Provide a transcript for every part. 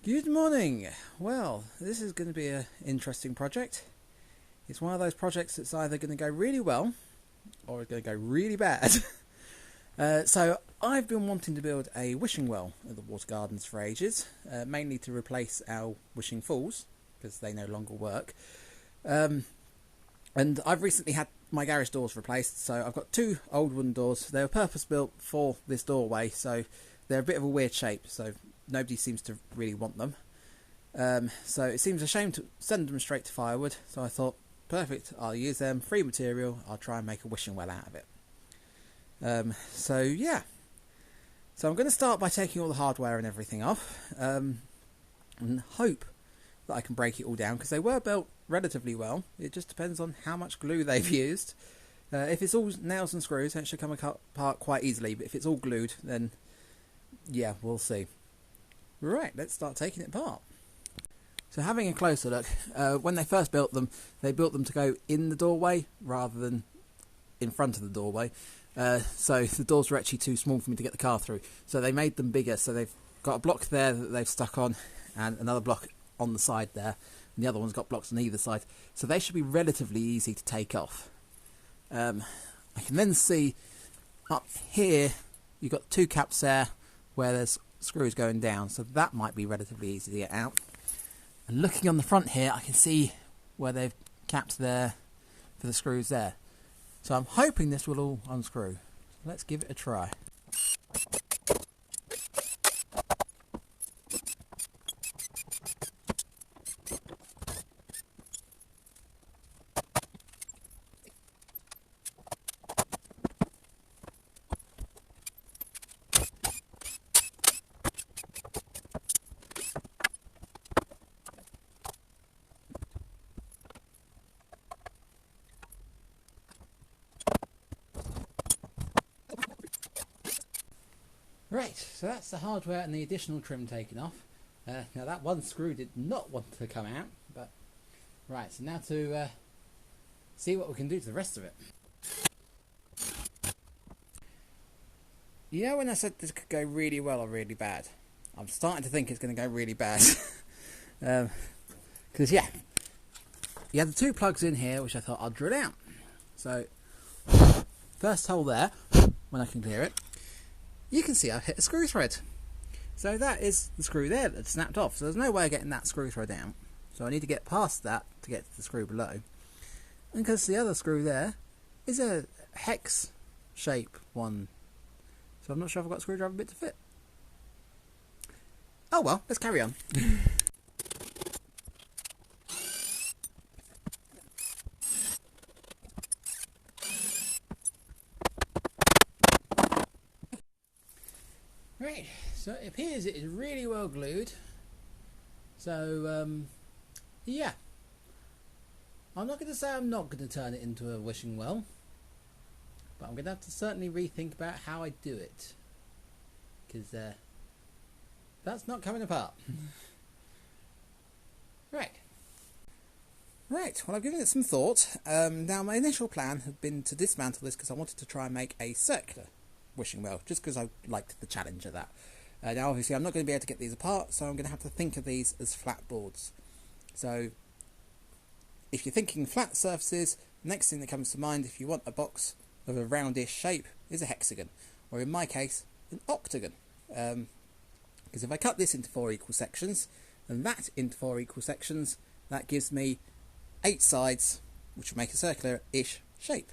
Good morning. Well, this is going to be an interesting project. It's one of those projects that's either going to go really well or it's going to go really bad. So I've been wanting to build a wishing well at the water gardens for ages, mainly to replace our wishing falls because they no longer work. And I've recently had my garage doors replaced, so I've got two old wooden doors. They were purpose built for this doorway, so they're a bit of a weird shape, so nobody seems to really want them. So it seems a shame to send them straight to firewood, so I thought, perfect, I'll use them, free material, I'll try and make a wishing well out of it. So yeah, so I'm going to start by taking all the hardware and everything off, and hope that I can break it all down, because they were built relatively well. It just depends on how much glue they've used. If it's all nails and screws, then it should come apart quite easily, but if it's all glued, then yeah, we'll see. Right, let's start taking it apart. So having a closer look, when they first built them, they built them to go in the doorway rather than in front of the doorway. So the doors were actually too small for me to get the car through. So they made them bigger. So they've got a block there that they've stuck on and another block on the side there. And the other one's got blocks on either side. So they should be relatively easy to take off. I can then see up here, you've got two caps there where there's screws going down, so that might be relatively easy to get out. And looking on the front here, I can see where they've capped there for the screws there. So I'm hoping this will all unscrew. Let's give it a try. Right, so that's the hardware and the additional trim taken off. Now that one screw did not want to come out, but right, so now to see what we can do to the rest of it. You know when I said this could go really well or really bad? I'm starting to think it's going to go really bad. Because yeah, you had the two plugs in here which I thought I'd drill out. So first hole there, when I can clear it, you can see I've hit a screw thread. So that is the screw there that snapped off. So there's no way of getting that screw thread out. So I need to get past that to get to the screw below. And because the other screw there is a hex shape one. So I'm not sure if I've got a screwdriver bit to fit. Oh well, let's carry on. Right, so it appears it is really well glued. So, yeah. I'm not going to say I'm not going to turn it into a wishing well, but I'm going to have to certainly rethink about how I do it. Because that's not coming apart. Right. Right, well I've given it some thought. Now my initial plan had been to dismantle this because I wanted to try and make a circular wishing well, just because I liked the challenge of that. Now obviously I'm not going to be able to get these apart, so I'm going to have to think of these as flat boards. So if you're thinking flat surfaces, the next thing that comes to mind if you want a box of a roundish shape is a hexagon, or in my case an octagon. Because if I cut this into 4 equal sections and that into 4 equal sections, that gives me 8 sides, which will make a circular-ish shape.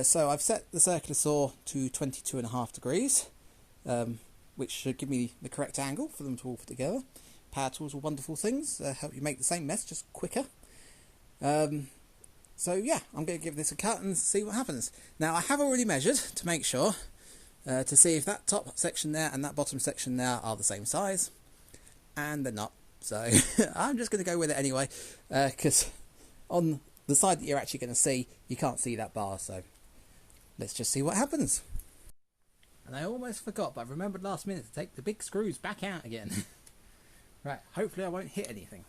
So I've set the circular saw to 22.5 degrees, which should give me the correct angle for them to all fit together. Power tools are wonderful things, help you make the same mess just quicker. So yeah, I'm going to give this a cut and see what happens. Now I have already measured to make sure, to see if that top section there and that bottom section there are the same size, and they're not. So I'm just going to go with it anyway, because on the side that you're actually going to see, you can't see that bar, so let's just see what happens. And I almost forgot, but I remembered last minute to take the big screws back out again. Right, hopefully I won't hit anything.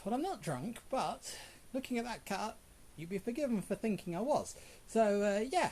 well, I'm not drunk, but looking at that cut, you'd be forgiven for thinking I was. So, yeah,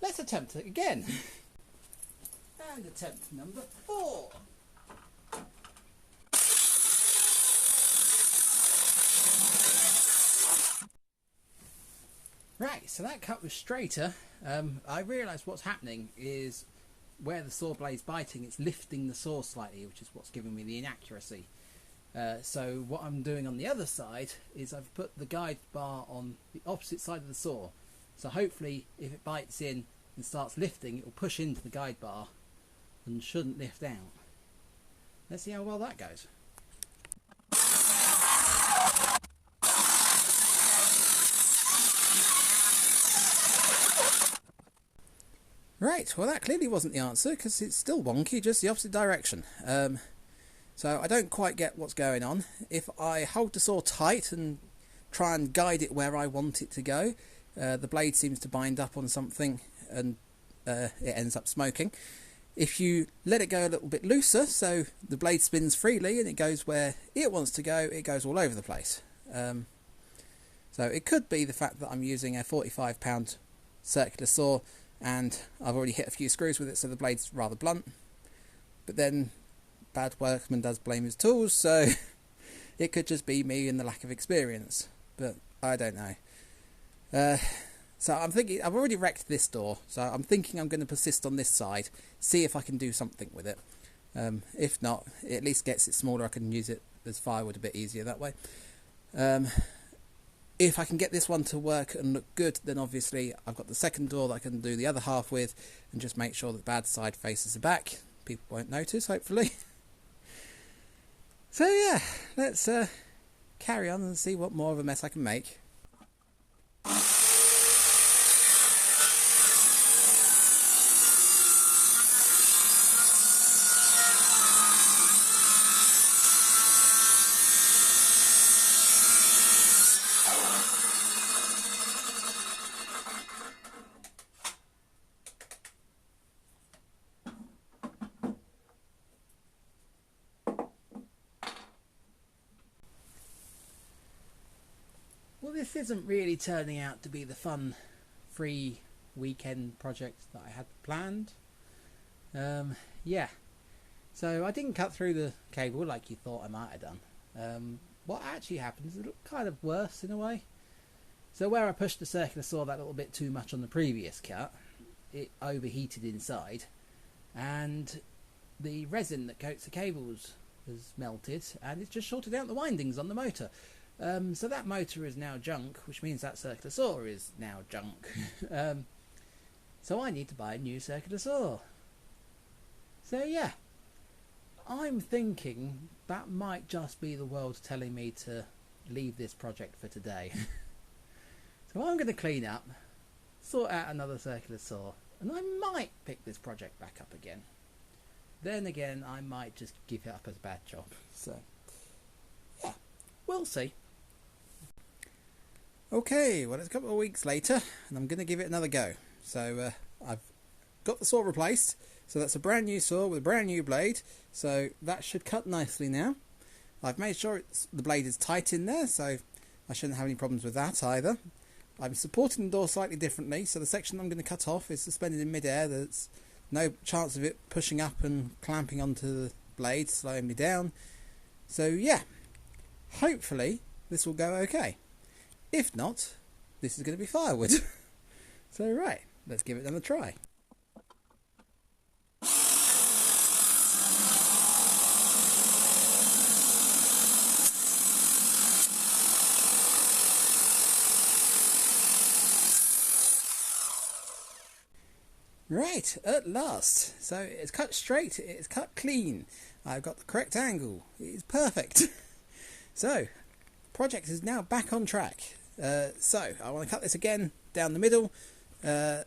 let's attempt it again. And attempt number 4. Right, so that cut was straighter. I realised what's happening is where the saw blade's biting, it's lifting the saw slightly, which is what's giving me the inaccuracy. So what I'm doing on the other side is I've put the guide bar on the opposite side of the saw. So hopefully if it bites in and starts lifting, it will push into the guide bar and shouldn't lift out. Let's see how well that goes. Right, well that clearly wasn't the answer because it's still wonky, just the opposite direction. So I don't quite get what's going on. If I hold the saw tight and try and guide it where I want it to go, the blade seems to bind up on something and it ends up smoking. If you let it go a little bit looser, so the blade spins freely and it goes where it wants to go, it goes all over the place. So it could be the fact that I'm using a 45-pound circular saw and I've already hit a few screws with it, so the blade's rather blunt. But then, bad workman does blame his tools, so it could just be me and the lack of experience. But I don't know. So I'm thinking, I've already wrecked this door, so I'm thinking I'm going to persist on this side, see if I can do something with it. If not, it at least gets it smaller, I can use it as firewood a bit easier that way. If I can get this one to work and look good, then obviously I've got the second door that I can do the other half with and just make sure that the bad side faces the back. People won't notice, hopefully. So yeah, let's carry on and see what more of a mess I can make. Well, this isn't really turning out to be the fun, free weekend project that I had planned. Yeah, so I didn't cut through the cable like you thought I might have done. What actually happened is it looked kind of worse in a way. So where I pushed the circular saw that little bit too much on the previous cut, it overheated inside, and the resin that coats the cables has melted, and it's just shorted out the windings on the motor. So that motor is now junk, which means that circular saw is now junk. So I need to buy a new circular saw. So yeah, I'm thinking that might just be the world telling me to leave this project for today. So I'm going to clean up, sort out another circular saw, and I might pick this project back up again. Then again, I might just give it up as a bad job. So yeah, we'll see. Okay, well it's a couple of weeks later and I'm going to give it another go. So I've got the saw replaced, so that's a brand new saw with a brand new blade, so that should cut nicely now. I've made sure the blade is tight in there, so I shouldn't have any problems with that either. I'm supporting the door slightly differently, so the section I'm going to cut off is suspended in mid-air. There's no chance of it pushing up and clamping onto the blade, slowing me down. So yeah, hopefully this will go okay. If not, this is going to be firewood. So right, let's give it another try. Right, at last. So it's cut straight, it's cut clean. I've got the correct angle. It is perfect. So, project is now back on track. So I want to cut this again down the middle and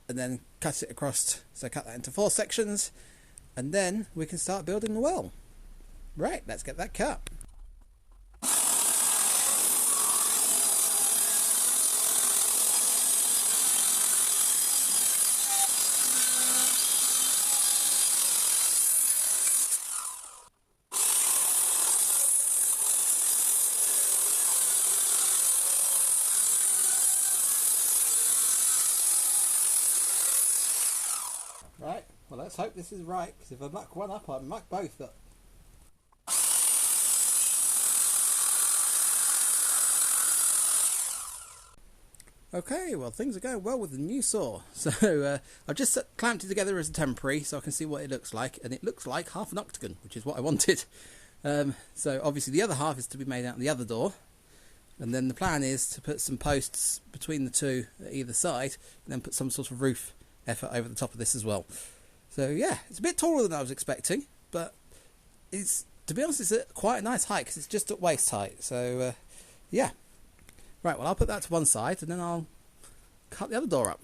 then cut it across, so cut that into 4 sections and then we can start building the well. Right, let's get that cut. Right, well let's hope this is right, because if I muck one up, I muck both up. Okay, well things are going well with the new saw. So I've just clamped it together as a temporary so I can see what it looks like, and it looks like half an octagon, which is what I wanted. So obviously the other half is to be made out the other door, and then the plan is to put some posts between the two at either side, and then put some sort of roof effort over the top of this as well. So yeah, it's a bit taller than I was expecting, but it's, to be honest, it's at quite a nice height because it's just at waist height. So yeah. Right, well I'll put that to one side and then I'll cut the other door up.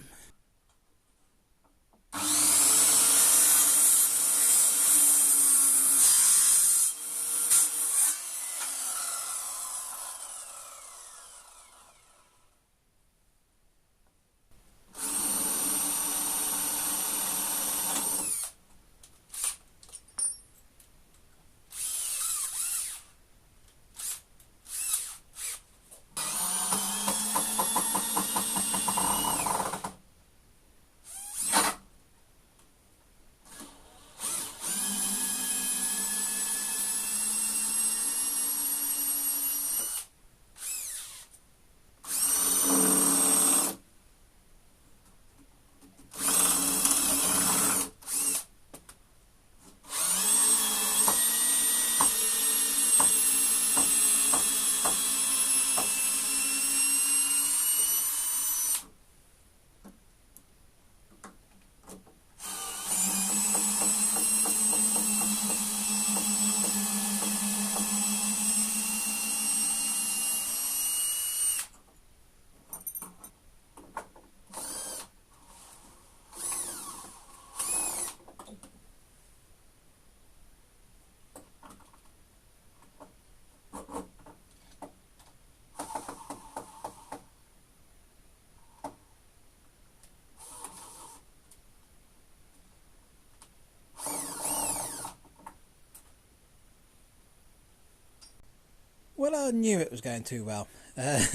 Well, I knew it was going too well.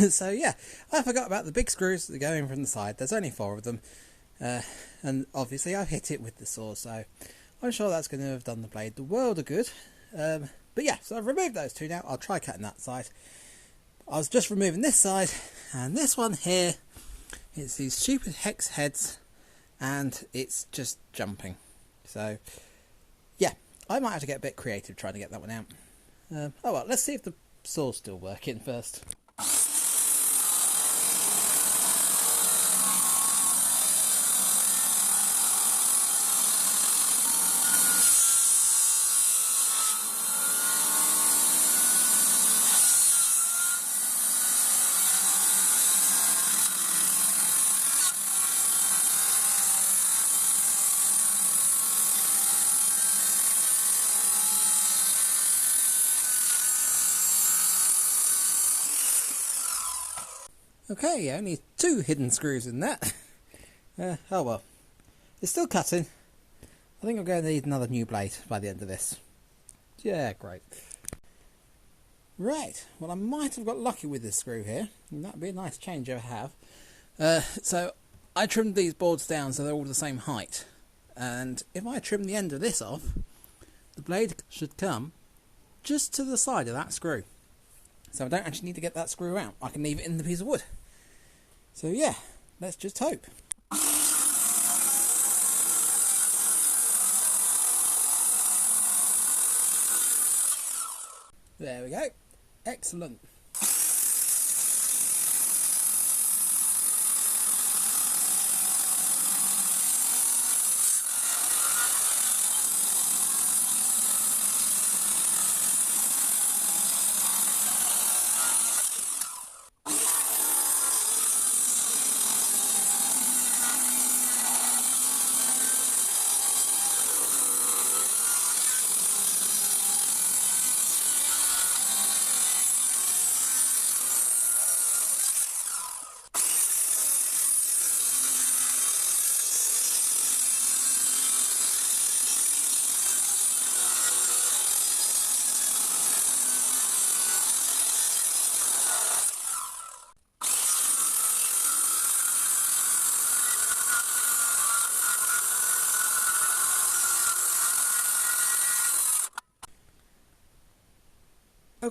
So yeah, I forgot about the big screws that go in from the side. There's only 4 of them. And obviously I've hit it with the saw, so I'm sure that's going to have done the blade the world of good. But yeah, so I've removed those 2 now. I'll try cutting that side. I was just removing this side, and this one here, it's these stupid hex heads, and it's just jumping. So yeah, I might have to get a bit creative trying to get that one out. Oh well, let's see if the saw's still working first. Okay, only 2 hidden screws in that. Oh well. It's still cutting. I think I'm going to need another new blade by the end of this. Yeah, great. Right, well I might have got lucky with this screw here. That would be a nice change if I have. So I trimmed these boards down so they're all the same height. And if I trim the end of this off, the blade should come just to the side of that screw. So I don't actually need to get that screw out. I can leave it in the piece of wood. So yeah, let's just hope. There we go. Excellent.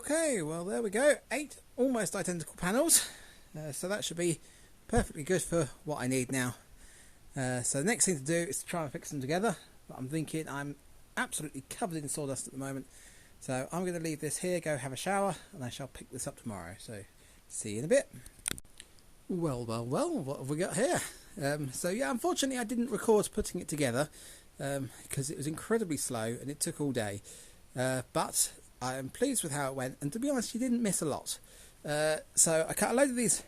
Okay, well there we go, 8 almost identical panels, so that should be perfectly good for what I need now. So the next thing to do is to try and fix them together, but I'm thinking I'm absolutely covered in sawdust at the moment, so I'm going to leave this here, go have a shower, and I shall pick this up tomorrow. So see you in a bit. Well, what have we got here? So yeah, unfortunately I didn't record putting it together because it was incredibly slow and it took all day, but I am pleased with how it went, and to be honest you didn't miss a lot. So I cut a load of these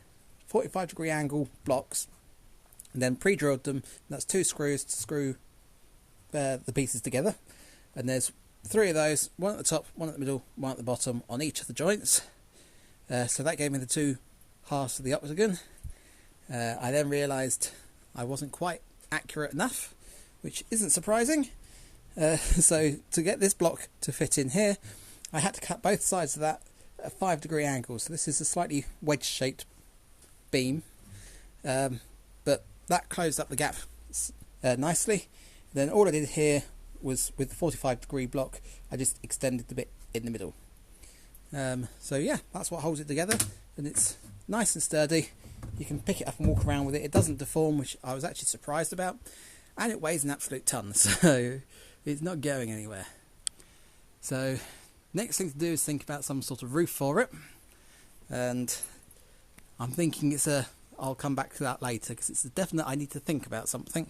45-degree angle blocks and then pre-drilled them. That's 2 screws to screw the pieces together, and there's 3 of those, one at the top, one at the middle, one at the bottom on each of the joints. So that gave me the 2 halves of the octagon. I then realised I wasn't quite accurate enough, which isn't surprising. So to get this block to fit in here, I had to cut both sides of that at a 5-degree angle. So this is a slightly wedge-shaped beam, but that closed up the gap nicely. Then all I did here was, with the 45-degree block, I just extended the bit in the middle. So yeah, that's what holds it together, and it's nice and sturdy. You can pick it up and walk around with it. It doesn't deform, which I was actually surprised about, and it weighs an absolute ton, so it's not going anywhere. So next thing to do is think about some sort of roof for it, and I'm thinking I'll come back to that later because it's a definite I need to think about something.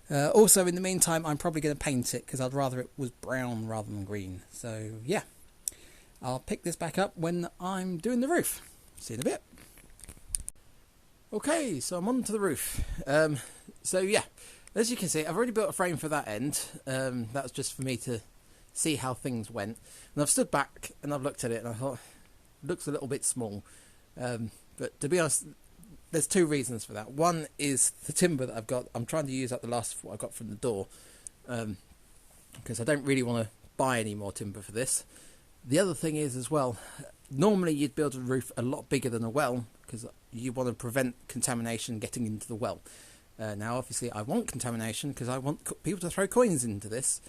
Also, in the meantime, I'm probably going to paint it because I'd rather it was brown rather than green. So yeah, I'll pick this back up when I'm doing the roof. See you in a bit. Okay, so I'm on to the roof. So yeah, as you can see, I've already built a frame for that end. That was just for me to see how things went. And I've stood back and I've looked at it and I thought, it looks a little bit small. But to be honest, there's 2 reasons for that. One is the timber that I've got. I'm trying to use up the last of what I got from the door, because I don't really want to buy any more timber for this. The other thing is as well, normally you'd build a roof a lot bigger than a well because you want to prevent contamination getting into the well. Now obviously I want contamination because I want people to throw coins into this.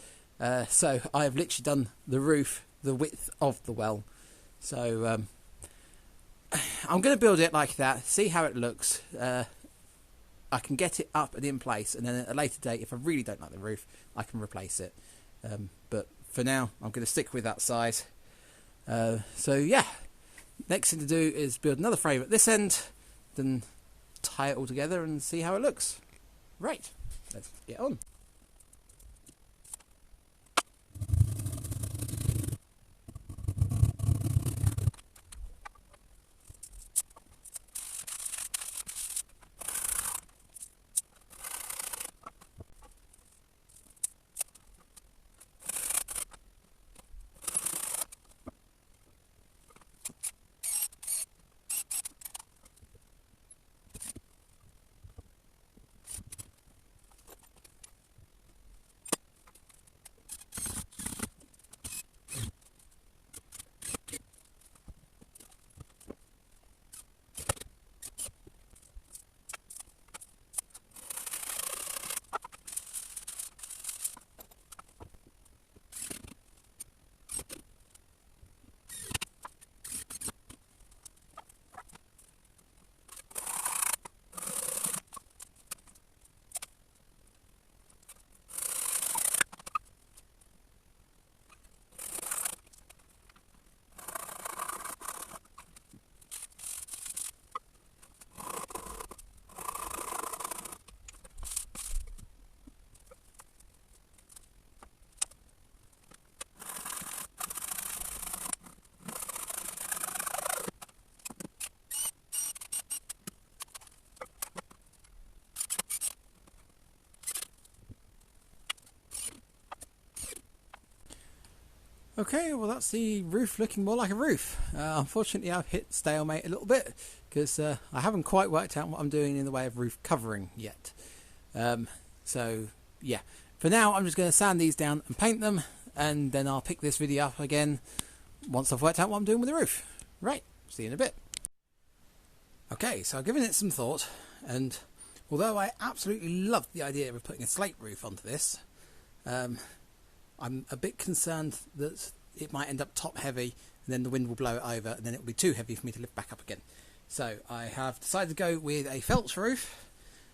So I have literally done the roof the width of the well. So I'm going to build it like that, see how it looks. I can get it up and in place, and then at a later date, if I really don't like the roof, I can replace it. But for now, I'm going to stick with that size. So yeah, next thing to do is build another frame at this end, then tie it all together and see how it looks. Right, let's get on. Okay, well that's the roof looking more like a roof. Unfortunately I've hit stalemate a little bit because I haven't quite worked out what I'm doing in the way of roof covering yet. So yeah, for now I'm just going to sand these down and paint them, and then I'll pick this video up again once I've worked out what I'm doing with the roof. Right, see you in a bit. Okay, so I've given it some thought, and although I absolutely loved the idea of putting a slate roof onto this, I'm a bit concerned that it might end up top heavy, and then the wind will blow it over, and then it will be too heavy for me to lift back up again. So I have decided to go with a felt roof.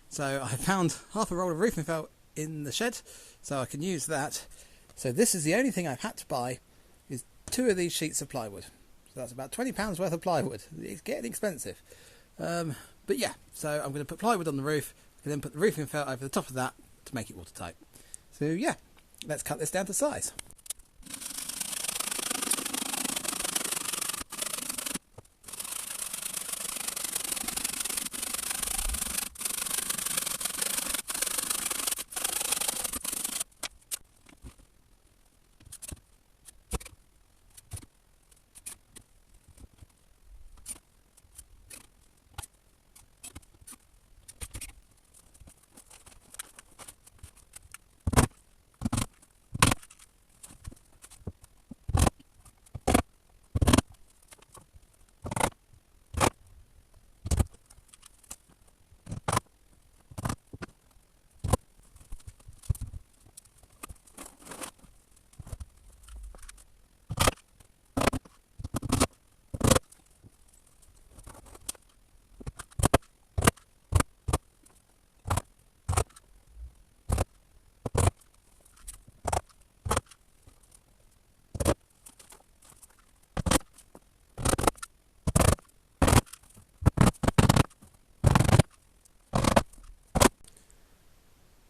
So I found half a roll of roofing felt in the shed, so I can use that. So this is the only thing I've had to buy, is 2 of these sheets of plywood. So that's about £20 worth of plywood. It's getting expensive. But yeah, so I'm going to put plywood on the roof, and then put the roofing felt over the top of that to make it watertight. So yeah, let's cut this down to size.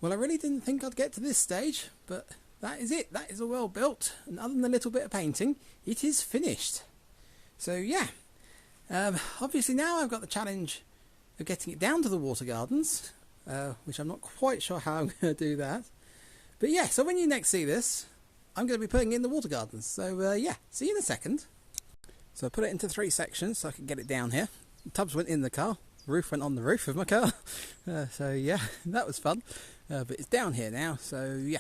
Well, I really didn't think I'd get to this stage, but that is it. That is all well built, and other than a little bit of painting, it is finished. So yeah, obviously now I've got the challenge of getting it down to the water gardens, which I'm not quite sure how I'm going to do that. But yeah, so when you next see this, I'm going to be putting it in the water gardens. So yeah, see you in a second. So I put it into 3 sections so I can get it down here. The tubs went in the car, the roof went on the roof of my car. So yeah, that was fun. But it's down here now, so yeah.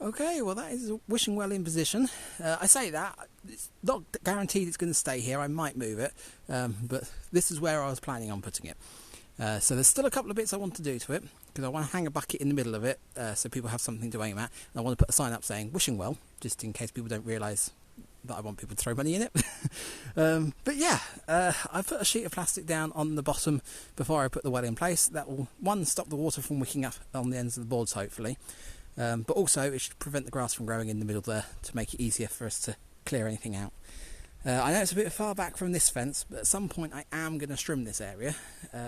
Okay, well that is wishing well in position. I say that, it's not guaranteed it's going to stay here, I might move it, but this is where I was planning on putting it. So there's still a couple of bits I want to do to it, because I want to hang a bucket in the middle of it, so people have something to aim at. And I want to put a sign up saying wishing well, just in case people don't realise that I want people to throw money in it. But yeah, I put a sheet of plastic down on the bottom before I put the well in place. That will, one, stop the water from wicking up on the ends of the boards hopefully, but also it should prevent the grass from growing in the middle there to make it easier for us to clear anything out. I know it's a bit far back from this fence, but at some point I am going to strim this area,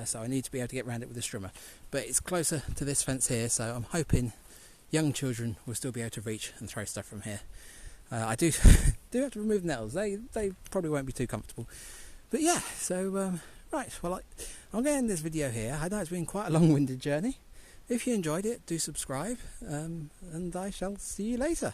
so I need to be able to get around it with a strimmer. But it's closer to this fence here, so I'm hoping young children will still be able to reach and throw stuff from here. I do have to remove nettles, they probably won't be too comfortable. But yeah, so right, well I'm going to end this video here. I know it's been quite a long-winded journey. If you enjoyed it, do subscribe, and I shall see you later.